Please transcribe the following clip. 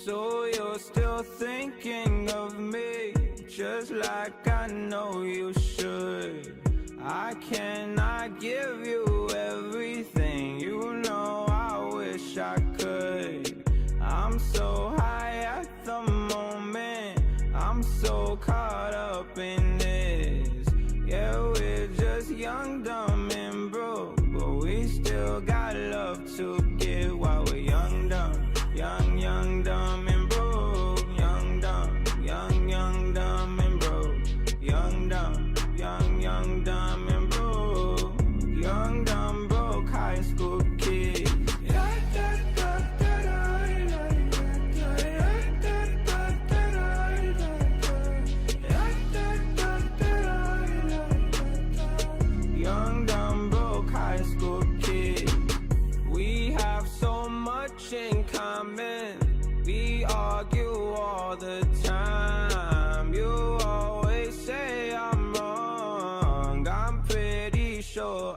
So you're still thinking of me, just like I know you should. I cannot give you everything, you know I wish I could. I'm so high at the moment, I'm so caught up in this. Yeah, we're just young, dumb, and broke, but we still got love to give while we're young, dumb. Young, dumb, and broke. Young, dumb, dumb, and broke. Young, dumb, dumb, and broke. Young, dumb, broke high school kid. Young, dumb, broke high school kid. We have so much in common. We argue all the time. You always say I'm wrong. I'm pretty sure